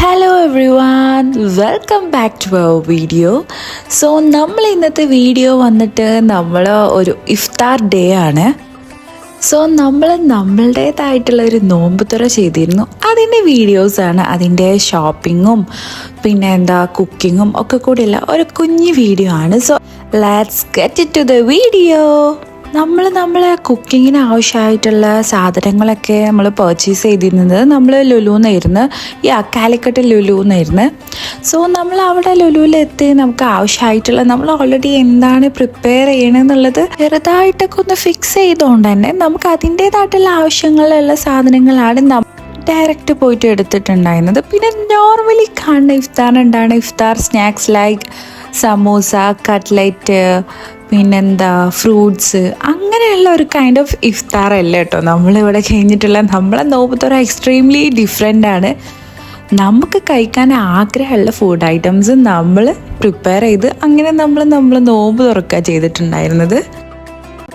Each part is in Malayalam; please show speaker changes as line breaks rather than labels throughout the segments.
Hello everyone, welcome back to our video. So നമ്മൾ ഇന്നത്തെ വീഡിയോ വന്നിട്ട് നമ്മൾ ഒരു ഇഫ്താർ ഡേ ആണ്. സോ നമ്മൾ നമ്മളുടേതായിട്ടുള്ള ഒരു നോമ്പ് തുറ ചെയ്തിരുന്നു. അതിൻ്റെ വീഡിയോസാണ്, അതിൻ്റെ ഷോപ്പിങ്ങും പിന്നെ കുക്കിങ്ങും ഒക്കെ കൂടിയുള്ള ഒരു കുഞ്ഞു വീഡിയോ ആണ്. So let's get into the video. നമ്മളെ കുക്കിങ്ങിന് ആവശ്യമായിട്ടുള്ള സാധനങ്ങളൊക്കെ നമ്മൾ പർച്ചേസ് ചെയ്തിരുന്നത് നമ്മൾ ലുലുന്നായിരുന്നു, കാലിക്കട്ട് ലുലുന്നായിരുന്നു. സോ നമ്മൾ അവിടെ ലുലുവിലെത്തി നമുക്ക് ആവശ്യമായിട്ടുള്ള നമ്മൾ ഓൾറെഡി എന്താണ് പ്രിപ്പയർ ചെയ്യണമെന്നുള്ളത് ചെറുതായിട്ടൊക്കെ ഒന്ന് ഫിക്സ് ചെയ്തുകൊണ്ട് തന്നെ നമുക്ക് അതിൻ്റേതായിട്ടുള്ള ആവശ്യങ്ങളുള്ള സാധനങ്ങളാണ് ഡയറക്റ്റ് പോയിട്ട് എടുത്തിട്ടുണ്ടായിരുന്നത്. പിന്നെ നോർമലി കാണുന്ന ഇഫ്താർ snacks like samosa, cutlet, fruits, അങ്ങനെയുള്ള ഒരു കൈൻഡ് ഓഫ് ഇഫ്താർ അല്ല കേട്ടോ നമ്മളിവിടെ കഴിഞ്ഞിട്ടുള്ള. നമ്മളെ നോമ്പ് തുറ എക്സ്ട്രീംലി ഡിഫറെൻ്റ് ആണ്. നമുക്ക് കഴിക്കാൻ ആഗ്രഹമുള്ള ഫുഡ് ഐറ്റംസ് നമ്മൾ പ്രിപ്പയർ ചെയ്ത് അങ്ങനെ നമ്മൾ നോമ്പ് തുറക്കുക ചെയ്തിട്ടുണ്ടായിരുന്നത്.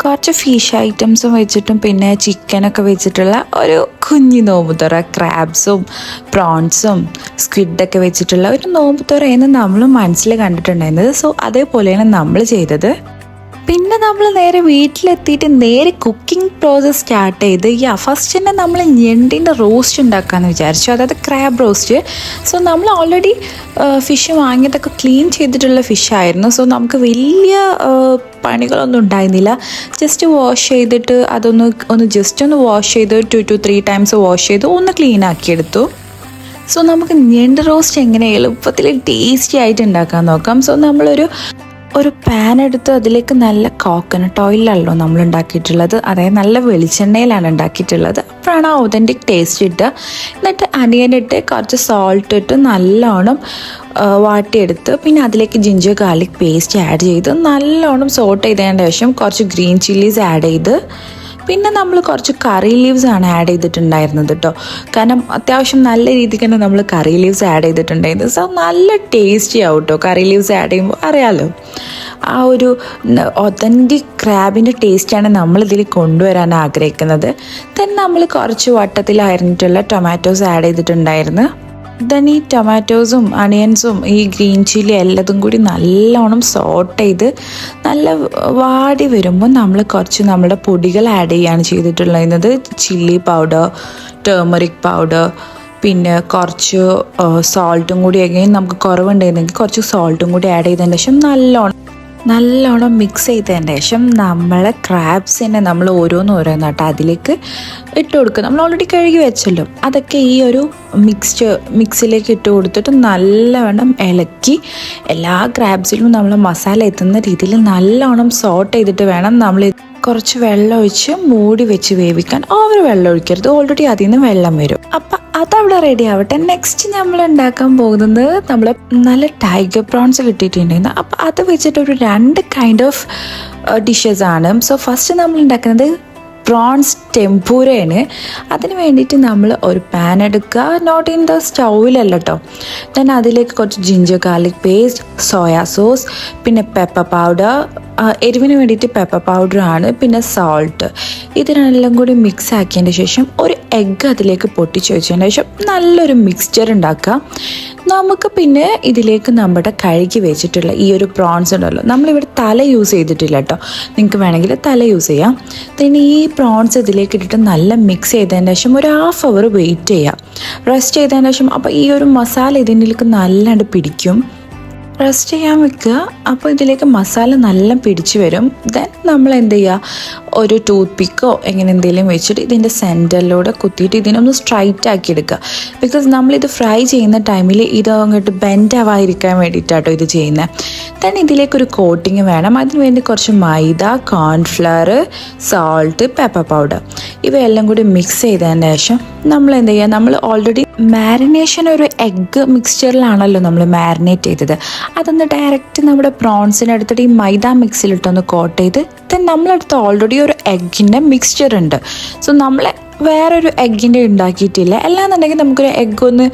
കുറച്ച് ഫിഷ് ഐറ്റംസും വെച്ചിട്ടും പിന്നെ ചിക്കനൊക്കെ വെച്ചിട്ടുള്ള ഒരു കുഞ്ഞു നോമ്പ് തുറ, ക്രാബ്സും പ്രോൺസും സ്ക്വിഡൊക്കെ വെച്ചിട്ടുള്ള ഒരു നോമ്പ് തുറയെന്ന് നമ്മൾ മനസ്സിൽ കണ്ടിട്ടുണ്ടായിരുന്നത്. സോ അതേപോലെയാണ് നമ്മൾ ചെയ്തത്. പിന്നെ നമ്മൾ നേരെ വീട്ടിലെത്തിയിട്ട് നേരെ കുക്കിംഗ് പ്രോസസ്സ് സ്റ്റാർട്ട് ചെയ്ത് ഫസ്റ്റ് തന്നെ നമ്മൾ ഞണ്ടിൻ്റെ റോസ്റ്റ് ഉണ്ടാക്കാമെന്ന് വിചാരിച്ചു, അതായത് ക്രാബ് റോസ്റ്റ്. സോ നമ്മൾ ഓൾറെഡി ഫിഷ് വാങ്ങിയതൊക്കെ ക്ലീൻ ചെയ്തിട്ടുള്ള ഫിഷായിരുന്നു. സോ നമുക്ക് വലിയ പണികളൊന്നും ഉണ്ടായിരുന്നില്ല. ജസ്റ്റ് വാഷ് ചെയ്തിട്ട് ഒന്ന് വാഷ് ചെയ്ത് 2 to 3 times വാഷ് ചെയ്ത് ഒന്ന് ക്ലീൻ ആക്കിയെടുത്തു. സോ നമുക്ക് ഞണ്ട് റോസ്റ്റ് എങ്ങനെ എളുപ്പത്തിൽ ടേസ്റ്റി ആയിട്ട് ഉണ്ടാക്കാൻ നോക്കാം. സോ നമ്മളൊരു പാൻ എടുത്ത് അതിലേക്ക് നല്ല കോക്കനട്ട് ഓയിലല്ലോ നമ്മൾ ഉണ്ടാക്കിയിട്ടുള്ളത്, അതായത് നല്ല വെളിച്ചെണ്ണയിലാണ് ഉണ്ടാക്കിയിട്ടുള്ളത്. അപ്പോഴാണ് ഒതൻറ്റിക് ടേസ്റ്റ് ഇട്ടുക. എന്നിട്ട് അനിയനിട്ട് കുറച്ച് സോൾട്ട് ഇട്ട് നല്ലോണം വാട്ടിയെടുത്ത് പിന്നെ അതിലേക്ക് ജിഞ്ചർ ഗാർലിക് പേസ്റ്റ് ആഡ് ചെയ്ത് നല്ലോണം സോട്ട് ചെയ്തതിന് ശേഷം കുറച്ച് ഗ്രീൻ ചില്ലീസ് ആഡ് ചെയ്ത് പിന്നെ നമ്മൾ കുറച്ച് കറി ലീവ്സ് ആണ് ആഡ് ചെയ്തിട്ടുണ്ടായിരുന്നത് കേട്ടോ. കാരണം അത്യാവശ്യം നല്ല രീതിക്ക് തന്നെ നമ്മൾ കറി ലീവ്സ് ആഡ് ചെയ്തിട്ടുണ്ടായിരുന്നത്. സോ നല്ല ടേസ്റ്റി ആവും കേട്ടോ കറി ലീവ്സ് ആഡ് ചെയ്യുമ്പോൾ. അറിയാമല്ലോ, ആ ഒരു ഒതൻറ്റിക് ക്രാബിൻ്റെ ടേസ്റ്റാണ് നമ്മളിതിൽ കൊണ്ടുവരാൻ ആഗ്രഹിക്കുന്നത്. then നമ്മൾ കുറച്ച് വട്ടത്തിൽ അരിഞ്ഞിട്ടുള്ള ടൊമാറ്റോസ് ആഡ് ചെയ്തിട്ടുണ്ടായിരുന്നു. ദെൻ ഈ ടൊമാറ്റോസും അണിയൻസും ഈ ഗ്രീൻ ചില്ലി എല്ലാതും കൂടി നല്ലോണം സോട്ട് ചെയ്ത് നല്ല വാടി വരുമ്പോൾ നമ്മൾ കുറച്ച് നമ്മുടെ പൊടികൾ ആഡ് ചെയ്യുകയാണ് ചെയ്തിട്ടുള്ളത്. ചില്ലി പൗഡർ, ടേമറിക് പൗഡർ, പിന്നെ കുറച്ച് സോൾട്ടും കൂടി നമുക്ക് കുറവുണ്ടായിരുന്നെങ്കിൽ കുറച്ച് സോൾട്ടും കൂടി ആഡ് ചെയ്തതിന് ശേഷം നല്ലോണം മിക്സ് ചെയ്തതിന് ശേഷം നമ്മളെ ക്രാബ്സിനെ നമ്മൾ ഓരോന്നായിട്ട് അതിലേക്ക് ഇട്ട് കൊടുക്കുക. നമ്മൾ ഓൾറെഡി കഴുകി വെച്ചല്ലോ, അതൊക്കെ ഈ ഒരു മിക്സിലേക്ക് ഇട്ട് കൊടുത്തിട്ട് നല്ലവണ്ണം ഇളക്കി എല്ലാ ക്രാബ്സിലും നമ്മൾ മസാല എത്തുന്ന രീതിയിൽ നല്ലോണം സോട്ട് ചെയ്തിട്ട് വേണം നമ്മൾ കുറച്ച് വെള്ളം ഒഴിച്ച് മൂടി വെച്ച് വേവിക്കാൻ. ഓവർ വെള്ളം ഒഴിക്കരുത്, ഓൾറെഡി അതിൽ നിന്ന് വെള്ളം വരും. അപ്പം അതവിടെ റെഡി ആവട്ടെ. നെക്സ്റ്റ് നമ്മൾ ഉണ്ടാക്കാൻ പോകുന്നത് നമ്മൾ നല്ല ടൈഗർ പ്രോൺസ് കിട്ടിയിട്ടുണ്ടായിരുന്നു. അപ്പം അത് വെച്ചിട്ടൊരു 2 കൈൻഡ് ഓഫ് ഡിഷസ് ആണ്. സോ ഫസ്റ്റ് നമ്മൾ ഉണ്ടാക്കുന്നത് പ്രോൺസ് ടെമ്പൂരയാണ്. അതിന് വേണ്ടിയിട്ട് നമ്മൾ ഒരു പാൻ എടുക്കുക, നോട്ട് ഇൻ ദ സ്റ്റൗവിലല്ല കേട്ടോ. ദെൻ അതിലേക്ക് കുറച്ച് ginger garlic paste, soya sauce, പിന്നെ പെപ്പർ പൗഡർ, എരിവിന് വേണ്ടിയിട്ട് പെപ്പർ പൗഡറാണ്, പിന്നെ സോൾട്ട്, ഇതിനെല്ലാം കൂടി മിക്സ് ആക്കിയതിന് ശേഷം ഒരു എഗ്ഗ് അതിലേക്ക് പൊട്ടിച്ച് വെച്ചതിന് ശേഷം നല്ലൊരു മിക്സ്ചർ ഉണ്ടാക്കുക. നമുക്ക് പിന്നെ ഇതിലേക്ക് നമ്മുടെ കഴുകി വെച്ചിട്ടുള്ള ഈ ഒരു പ്രോൺസ് ഉണ്ടല്ലോ, നമ്മളിവിടെ തല യൂസ് ചെയ്തിട്ടില്ല കേട്ടോ, നിങ്ങൾക്ക് വേണമെങ്കിൽ തല യൂസ് ചെയ്യാം. പിന്നെ ഈ പ്രോൺസ് ഇതിലേക്ക് ഇട്ടിട്ട് നല്ല മിക്സ് ചെയ്തതിന് ശേഷം ഒരു 1/2 hour വെയിറ്റ് ചെയ്യാം, റെസ്റ്റ് ചെയ്തതിന് ശേഷം. അപ്പോൾ ഈ ഒരു മസാല ഇതിലേക്ക് നല്ലാണ്ട് പിടിക്കും. റെസ്റ്റ് ചെയ്യാൻ വെക്കുക. അപ്പോൾ ഇതിലേക്ക് മസാല നല്ല പിടിച്ച് വരും. ദെൻ നമ്മൾ എന്ത് ചെയ്യുക, ഒരു ടൂത്ത് പിക്കോ എന്തെങ്കിലും വെച്ചിട്ട് ഇതിൻ്റെ സെൻറ്ററിലൂടെ കുത്തിയിട്ട് ഇതിനൊന്ന് സ്ട്രൈറ്റ് ആക്കി എടുക്കുക. ബിക്കോസ് നമ്മളിത് ഫ്രൈ ചെയ്യുന്ന ടൈമിൽ ഇത് അങ്ങോട്ട് ബെൻഡ് ആവാതിരിക്കാൻ വേണ്ടിയിട്ടാട്ടോ ഇത് ചെയ്യുന്നത്. ദെൻ ഇതിലേക്കൊരു കോട്ടിങ് വേണം. അതിന് വേണ്ടി കുറച്ച് മൈദ, കോൺഫ്ലവർ, സോൾട്ട്, പെപ്പർ പൗഡർ ഇവയെല്ലാം കൂടി മിക്സ് ചെയ്തതിന് ശേഷം നമ്മൾ എന്ത് ചെയ്യുക, നമ്മൾ ഓൾറെഡി മാരിനേഷൻ ഒരു എഗ്ഗ് മിക്സ്ചറിലാണല്ലോ നമ്മൾ മാരിനേറ്റ് ചെയ്തത്, അതൊന്ന് ഡയറക്റ്റ് നമ്മുടെ പ്രോൺസിന് എടുത്തിട്ട് ഈ മൈദ മിക്സിലിട്ടൊന്ന് കോട്ട് ചെയ്ത് ദെൻ നമ്മളടുത്ത് ഓൾറെഡി ഒരു എഗ്ഗിൻ്റെ മിക്സ്ചർ ഉണ്ട്. സോ നമ്മളെ വേറൊരു എഗ്ഗിൻ്റെ ഉണ്ടാക്കിയിട്ടില്ല. അല്ലാന്നുണ്ടെങ്കിൽ നമുക്കൊരു എഗ്ഗ് ഒന്ന്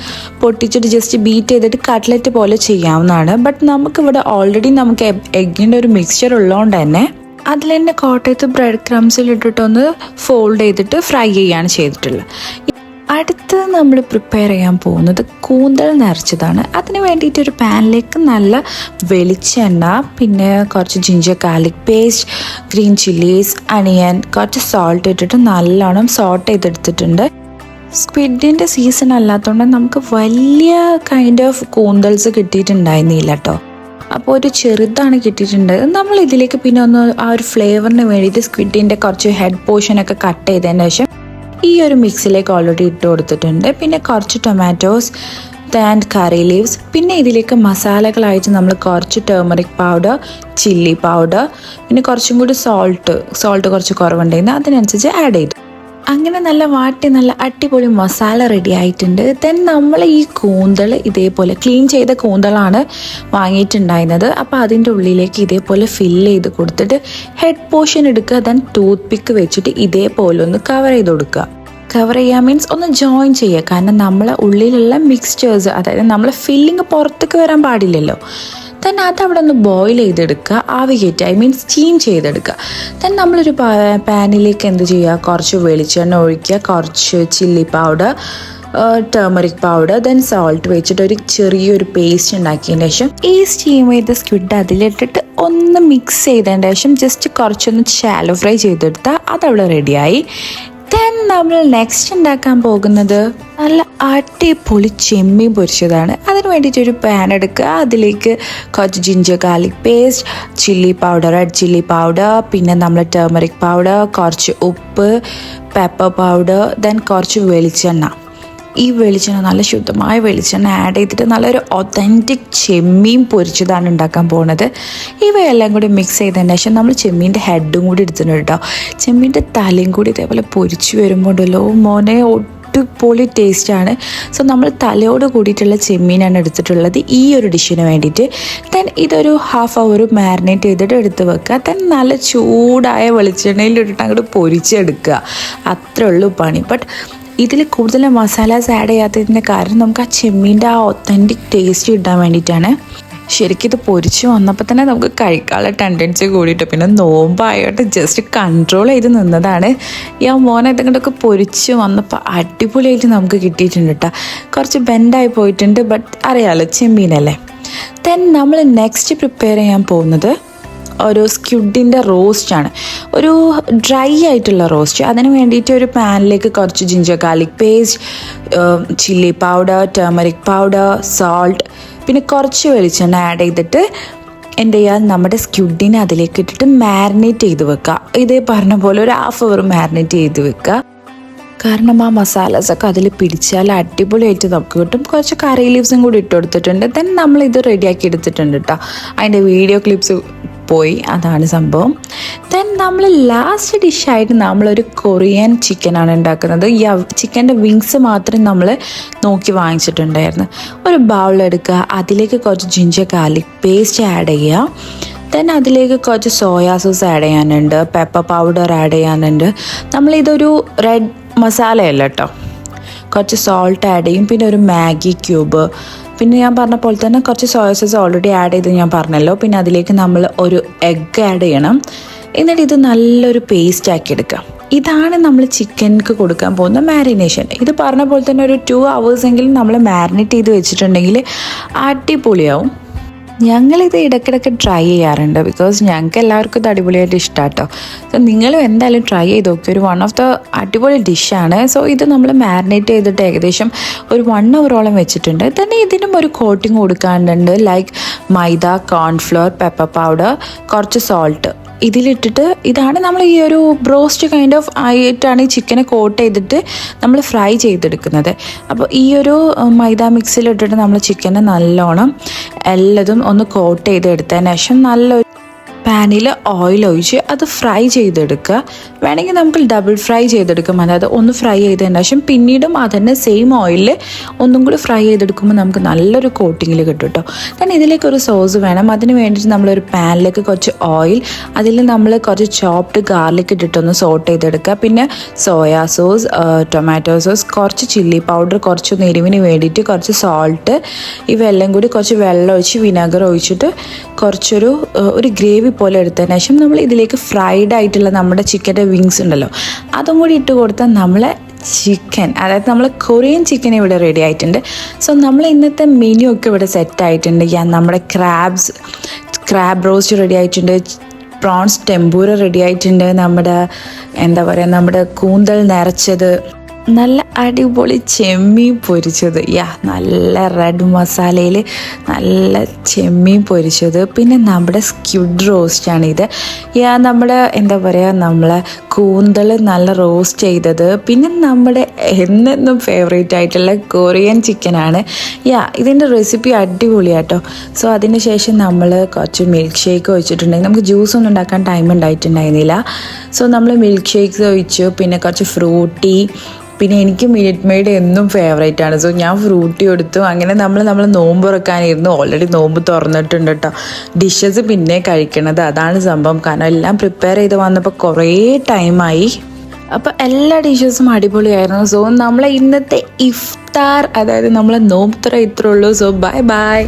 പൊട്ടിച്ചിട്ട് ജസ്റ്റ് ബീറ്റ് ചെയ്തിട്ട് കട്ട്ലറ്റ് പോലെ ചെയ്യാവുന്നതാണ്. ബട്ട് നമുക്കിവിടെ ഓൾറെഡി നമുക്ക് എഗ്ഗിൻ്റെ ഒരു മിക്സ്ചർ ഉള്ളതുകൊണ്ട് തന്നെ അതിൽ തന്നെ കോട്ട് ചെയ്ത് ബ്രെഡ് ക്രംസിലിട്ടിട്ടൊന്ന് ഫോൾഡ് ചെയ്തിട്ട് ഫ്രൈ ചെയ്യുകയാണ് ചെയ്തിട്ടുള്ളത്. അടുത്ത് നമ്മൾ പ്രിപ്പയർ ചെയ്യാൻ പോകുന്നത് കൂന്തൽ നിറച്ചതാണ്. അതിന് വേണ്ടിയിട്ട് ഒരു പാനിലേക്ക് നല്ല വെളിച്ചെണ്ണ, പിന്നെ കുറച്ച് ginger garlic paste, green chillies, onion, കുറച്ച് സോൾട്ട് ഇട്ടിട്ട് നല്ലോണം സോട്ട് ചെയ്തെടുത്തിട്ടുണ്ട്. സ്ക്വിഡിൻ്റെ സീസൺ അല്ലാത്തതുകൊണ്ട് നമുക്ക് വലിയ കൈൻഡ് ഓഫ് കൂന്തൽസ് കിട്ടിയിട്ടുണ്ടായിരുന്നില്ല കേട്ടോ. അപ്പോൾ ഒരു ചെറുതാണ് കിട്ടിയിട്ടുണ്ട്. നമ്മൾ ഇതിലേക്ക് പിന്നെ ഒന്ന് ആ ഒരു ഫ്ലേവറിന് വേണ്ടിയിട്ട് സ്ക്വിഡിൻ്റെ കുറച്ച് ഹെഡ് പോർഷനൊക്കെ കട്ട് ചെയ്തതിന് ശേഷം ഈ ഒരു മിക്സിലേക്ക് ഓൾറെഡി ഇട്ട് കൊടുത്തിട്ടുണ്ട്. പിന്നെ കുറച്ച് ടൊമാറ്റോസ് ആൻഡ് കറി ലീവ്സ്, പിന്നെ ഇതിലേക്ക് മസാലകളായിട്ട് നമ്മൾ കുറച്ച് ടേമറിക് പൗഡർ, ചില്ലി പൗഡർ, പിന്നെ കുറച്ചും കൂടി സോൾട്ട് കുറച്ച് കുറവുണ്ടായിരുന്നു, അതിനനുസരിച്ച് ആഡ് ചെയ്തു. അങ്ങനെ നല്ല വാട്ടി നല്ല അടിപൊളി മസാല റെഡി ആയിട്ടുണ്ട്. ദെൻ നമ്മൾ ഈ കൂന്തൽ ഇതേപോലെ ക്ലീൻ ചെയ്ത കൂന്തളാണ് വാങ്ങിയിട്ടുണ്ടായിരുന്നത്. അപ്പോൾ അതിൻ്റെ ഉള്ളിലേക്ക് ഇതേപോലെ ഫില്ല് ചെയ്ത് കൊടുത്തിട്ട് ഹെഡ് പോർഷൻ എടുക്കുക. ദെൻ ടൂത്ത് പിക്ക് വെച്ചിട്ട് ഇതേപോലെ ഒന്ന് കവർ ചെയ്ത് കൊടുക്കുക. കവർ ചെയ്യുക മീൻസ് ഒന്ന് ജോയിൻ ചെയ്യുക. കാരണം നമ്മളെ ഉള്ളിലുള്ള മിക്സ്ചേഴ്സ്, അതായത് നമ്മളെ ഫില്ലിങ് പുറത്തേക്ക് വരാൻ പാടില്ലല്ലോ. തന്നെ അതവിടെ ഒന്ന് ബോയിൽ ചെയ്തെടുക്കുക, ആവി കയറ്റുക, ഐ മീൻസ് സ്റ്റീം ചെയ്തെടുക്കുക. തന്നെ നമ്മളൊരു പാനിലേക്ക് എന്ത് ചെയ്യുക, കുറച്ച് വെളിച്ചെണ്ണ ഒഴിക്കുക, കുറച്ച് chilli powder, turmeric powder, then salt വെച്ചിട്ട് ഒരു ചെറിയൊരു പേസ്റ്റ് ഉണ്ടാക്കിയതിന് ശേഷം ഈ സ്റ്റീം ചെയ്ത സ്ക്വിഡ് അതിലിട്ടിട്ട് ഒന്ന് മിക്സ് ചെയ്തതിന് ശേഷം ജസ്റ്റ് കുറച്ചൊന്ന് ഷാലോ ഫ്രൈ ചെയ്തെടുത്താൽ അതവിടെ റെഡിയായി. ദെൻ നമ്മൾ നെക്സ്റ്റ് ഉണ്ടാക്കാൻ പോകുന്നത് നല്ല അടിപൊളി ചെമ്മീൻ പൊരിച്ചതാണ്. അതിന് വേണ്ടിയിട്ടൊരു പാൻ എടുക്കുക, അതിലേക്ക് കുറച്ച് ginger garlic paste, chilli powder, red chilli powder, പിന്നെ നമ്മൾ ടേമറിക് പൗഡർ, കുറച്ച് ഉപ്പ്, പെപ്പർ പൗഡർ, ദെൻ കുറച്ച് വെളിച്ചെണ്ണ. ഈ വെളിച്ചെണ്ണ നല്ല ശുദ്ധമായ വെളിച്ചെണ്ണ ആഡ് ചെയ്തിട്ട് നല്ലൊരു ഒതൻറ്റിക് ചെമ്മീൻ പൊരിച്ചതാണ് ഉണ്ടാക്കാൻ പോകുന്നത്. ഇവയെല്ലാം കൂടി മിക്സ് ചെയ്തതിന് ശേഷം നമ്മൾ ചെമ്മീൻ്റെ ഹെഡും കൂടി എടുത്തിട്ടുണ്ട് കേട്ടോ. ചെമ്മീൻ്റെ തലയും കൂടി ഇതേപോലെ പൊരിച്ച് വരുമ്പോണ്ടല്ലോ മോനെ അടിപൊളി ടേസ്റ്റാണ്. സോ നമ്മൾ തലയോട് കൂടിയിട്ടുള്ള ചെമ്മീനാണ് എടുത്തിട്ടുള്ളത് ഈ ഒരു ഡിഷിന് വേണ്ടിയിട്ട്. ദെൻ ഇതൊരു ഹാഫ് അവർ മാരിനേറ്റ് ചെയ്തിട്ട് എടുത്ത് വെക്കുക. ദെൻ നല്ല ചൂടായ വെളിച്ചെണ്ണയിലിട്ടിട്ട് അങ്ങോട്ട് പൊരിച്ചെടുക്കുക. അത്രേ ഉള്ളൂ പണി. ബട്ട് ഇതിൽ കൂടുതൽ മസാലാസ് ആഡ് ചെയ്യാത്തതിൻ്റെ കാരണം നമുക്ക് ആ ചെമ്മീൻ്റെ ആ ഒത്തൻറ്റിക് ടേസ്റ്റ് കിട്ടാൻ വേണ്ടിയിട്ടാണ്. ശരിക്കും ഇത് പൊരിച്ച് വന്നപ്പോൾ തന്നെ നമുക്ക് കഴിക്കാനുള്ള ടെൻഡൻസി കൂടിയിട്ട്, പിന്നെ നോമ്പായിട്ട് ജസ്റ്റ് കൺട്രോൾ ചെയ്ത് നിന്നതാണ്. ഈ ആ മോനെ ഇതുകൊണ്ടൊക്കെ പൊരിച്ച് വന്നപ്പോൾ അടിപൊളിയായിട്ട് നമുക്ക് കിട്ടിയിട്ടുണ്ട് കേട്ടോ. കുറച്ച് ബെൻഡായി പോയിട്ടുണ്ട്, ബട്ട് അറിയാമല്ലോ ചെമ്മീനല്ലേ. ദെൻ നമ്മൾ നെക്സ്റ്റ് പ്രിപ്പയർ ചെയ്യാൻ പോകുന്നത് ഒരു സ്ക്വിഡിൻ്റെ റോസ്റ്റാണ്, ഒരു ഡ്രൈ ആയിട്ടുള്ള റോസ്റ്റ്. അതിന് വേണ്ടിയിട്ട് ഒരു പാനിലേക്ക് കുറച്ച് ginger garlic paste, chilli powder, turmeric powder, salt, പിന്നെ കുറച്ച് വെളിച്ചെണ്ണ ആഡ് ചെയ്തിട്ട് എന്ത് ചെയ്യുക, നമ്മുടെ സ്ക്വിഡിനെ അതിലേക്ക് ഇട്ടിട്ട് മാരിനേറ്റ് ചെയ്ത് വെക്കുക. ഇതേ പറഞ്ഞ പോലെ ഒരു ഹാഫ് അവർ മാരിനേറ്റ് ചെയ്ത് വെക്കുക. കാരണം ആ മസാലാസൊക്കെ അതിൽ പിടിച്ചാൽ അടിപൊളിയായിട്ട് നമുക്ക് കിട്ടും. കുറച്ച് കറി ലീവ്സും കൂടി ഇട്ട് കൊടുത്തിട്ടുണ്ട്. ദെൻ നമ്മളിത് റെഡിയാക്കി എടുത്തിട്ടുണ്ട് കേട്ടോ. അതിൻ്റെ വീഡിയോ ക്ലിപ്സ് പോയി, അതാണ് സംഭവം. ദെൻ നമ്മൾ ലാസ്റ്റ് ഡിഷായിട്ട് നമ്മളൊരു കൊറിയൻ ചിക്കനാണ് ഉണ്ടാക്കുന്നത്. ഈ ചിക്കൻ്റെ വിങ്സ് മാത്രം നമ്മൾ നോക്കി വാങ്ങിച്ചിട്ടുണ്ടായിരുന്നു. ഒരു ബൗളെടുക്കുക, അതിലേക്ക് കുറച്ച് ജിഞ്ചർ ഗാർലിക് പേസ്റ്റ് ആഡ് ചെയ്യുക. ദെൻ അതിലേക്ക് കുറച്ച് സോയാ സോസ് ആഡ് ചെയ്യാനുണ്ട്, പെപ്പർ പൗഡർ ആഡ് ചെയ്യാനുണ്ട്. നമ്മളിതൊരു റെഡ് മസാലയല്ല കേട്ടോ, കുറച്ച് സോൾട്ട് ആഡ് ചെയ്യും, പിന്നെ ഒരു മാഗി ക്യൂബ്, പിന്നെ ഞാൻ പറഞ്ഞ പോലെ തന്നെ കുറച്ച് സോയ സോസ് ഓൾറെഡി ആഡ് ചെയ്ത് ഞാൻ പറഞ്ഞല്ലോ. പിന്നെ അതിലേക്ക് നമ്മൾ ഒരു എഗ്ഗ് ആഡ് ചെയ്യണം. എന്നിട്ട് ഇത് നല്ലൊരു പേസ്റ്റ് ആക്കി എടുക്കാം. ഇതാണ് നമ്മൾ ചിക്കൻക്ക് കൊടുക്കാൻ പോകുന്ന മാരിനേഷൻ. ഇത് പറഞ്ഞ പോലെ തന്നെ ഒരു 2 hours എങ്കിലും നമ്മൾ മാരിനേറ്റ് ചെയ്ത് വെച്ചിട്ടുണ്ടെങ്കിൽ അടിപൊളിയാവും. ഞങ്ങളിത് ഇടയ്ക്കിടയ്ക്ക് ട്രൈ ചെയ്യാറുണ്ട്, ബിക്കോസ് ഞങ്ങൾക്ക് എല്ലാവർക്കും ഇത് അടിപൊളിയായിട്ട് ഇഷ്ടമാണ് കേട്ടോ. സോ നിങ്ങളും എന്തായാലും ട്രൈ ചെയ്ത് നോക്കി. ഒരു വൺ ഓഫ് ദ അടിപൊളി ഡിഷാണ്. സോ ഇത് നമ്മൾ മാരിനേറ്റ് ചെയ്തിട്ട് ഏകദേശം ഒരു 1 hour വെച്ചിട്ടുണ്ട്. തന്നെ ഇതിനും ഒരു കോട്ടിങ് കൊടുക്കാനുണ്ട്, ലൈക്ക് മൈദ, കോൺഫ്ലോർ, പെപ്പർ പൗഡർ, കുറച്ച് സോൾട്ട് ഇതിലിട്ടിട്ട്. ഇതാണ് നമ്മൾ ഈ ഒരു ബ്രോസ്റ്റ് കൈൻഡ് ഓഫ് ആയിട്ടാണ് ഈ ചിക്കനെ കോട്ട് ചെയ്തിട്ട് നമ്മൾ ഫ്രൈ ചെയ്തെടുക്കുന്നത്. അപ്പോൾ ഈ ഒരു മൈദ മിക്സിലിട്ടിട്ട് നമ്മൾ ചിക്കനെ നല്ലോണം എല്ലതും ഒന്ന് കോട്ട് ചെയ്തെടുത്തതിന് ശേഷം നല്ലൊരു പാനിൽ ഓയിൽ ഒഴിച്ച് അത് ഫ്രൈ ചെയ്തെടുക്കുക. വേണമെങ്കിൽ നമുക്ക് ഡബിൾ ഫ്രൈ ചെയ്തെടുക്കാം. അതായത് ഒന്ന് ഫ്രൈ ചെയ്തതിന് ശേഷം പിന്നീടും അതന്നെ സെയിം ഓയിലിൽ ഒന്നും കൂടി ഫ്രൈ ചെയ്തെടുക്കുമ്പോൾ നമുക്ക് നല്ലൊരു കോട്ടിങ്ങിൽ കിട്ടും കേട്ടോ. തന്നെ ഇതിലേക്ക് ഒരു സോസ് വേണം. അതിന് വേണ്ടിയിട്ട് നമ്മളൊരു പാനിലേക്ക് കുറച്ച് ഓയിൽ, അതിൽ നമ്മൾ കുറച്ച് ചോപ്ഡ് ഗാർലിക് ഇട്ടിട്ടൊന്ന് സോട്ട് ചെയ്തെടുക്കുക. പിന്നെ സോയാ സോസ്, ടൊമാറ്റോ സോസ്, കുറച്ച് ചില്ലി പൗഡർ, കുറച്ചൊന്ന് എരിവിന് വേണ്ടിയിട്ട് കുറച്ച് സോൾട്ട്, ഇവയെല്ലാം കൂടി കുറച്ച് വെള്ളം ഒഴിച്ച് വിനാഗർ ഒഴിച്ചിട്ട് കുറച്ചൊരു ഗ്രേവി പോലെ എടുത്തതിന് ശേഷം നമ്മൾ ഇതിലേക്ക് ഫ്രൈഡ് ആയിട്ടുള്ള നമ്മുടെ ചിക്കൻ്റെ വിങ്സ് ഉണ്ടല്ലോ അതും കൂടി ഇട്ട് കൊടുത്താൽ നമ്മളെ ചിക്കൻ, അതായത് നമ്മൾ കൊറിയൻ ചിക്കൻ ഇവിടെ റെഡി ആയിട്ടുണ്ട്. സോ നമ്മൾ ഇന്നത്തെ മെനു ഒക്കെ ഇവിടെ സെറ്റ് ആയിട്ടുണ്ട്. നമ്മുടെ ക്രാബ് റോസ്റ്റ് റെഡി ആയിട്ടുണ്ട്, പ്രോൺസ് ടെമ്പൂര റെഡി ആയിട്ടുണ്ട്, നമ്മുടെ കൂന്തൽ നിറച്ചത്, നല്ല അടിപൊളി ചെമ്മീൻ പൊരിച്ചത്, നല്ല റെഡ് മസാലയിൽ നല്ല ചെമ്മീൻ പൊരിച്ചത്, പിന്നെ നമ്മുടെ സ്ക്വിഡ് റോസ്റ്റാണ് ഇത്. നമ്മളെ കൂന്തൽ നല്ല റോസ്റ്റ് ചെയ്തത്, പിന്നെ നമ്മുടെ എന്നെന്നും ഫേവറേറ്റ് ആയിട്ടുള്ള കൊറിയൻ ചിക്കനാണ്. ഇതിൻ്റെ റെസിപ്പി അടിപൊളിയാട്ടോ. സോ അതിന് ശേഷം നമ്മൾ കുറച്ച് മിൽക്ക് ഷേക്ക് ഒഴിച്ചിട്ടുണ്ടെങ്കിൽ നമുക്ക് ജ്യൂസൊന്നും ഉണ്ടാക്കാൻ ടൈം ഉണ്ടായിട്ടുണ്ടായിരുന്നില്ല. സോ നമ്മൾ മിൽക്ക് ഷേക്ക്സ് ഒഴിച്ചു, പിന്നെ കുറച്ച് ഫ്രൂട്ടി, പിന്നെ എനിക്ക് മിനിറ്റ് മെയ്ഡ് എന്നും ഫേവറേറ്റ് ആണ്. സോ ഞാൻ ഫ്രൂട്ടി എടുത്തു. അങ്ങനെ നമ്മൾ നോമ്പ് തുറക്കാനിരുന്നു. ഓൾറെഡി നോമ്പ് തുറന്നിട്ടുണ്ട് കേട്ടോ. ഡിഷസ് പിന്നെ കഴിക്കണത്, അതാണ് സംഭവം. കാരണം എല്ലാം പ്രിപ്പയർ ചെയ്ത് വന്നപ്പോൾ കുറേ ടൈമായി. അപ്പോൾ എല്ലാ ഡിഷസും അടിപൊളിയായിരുന്നു. സോ നമ്മളെ ഇന്നത്തെ ഇഫ്താർ, അതായത് നമ്മളെ നോമ്പ് തുറ ഇത്രേ ഉള്ളൂ. So bye bye.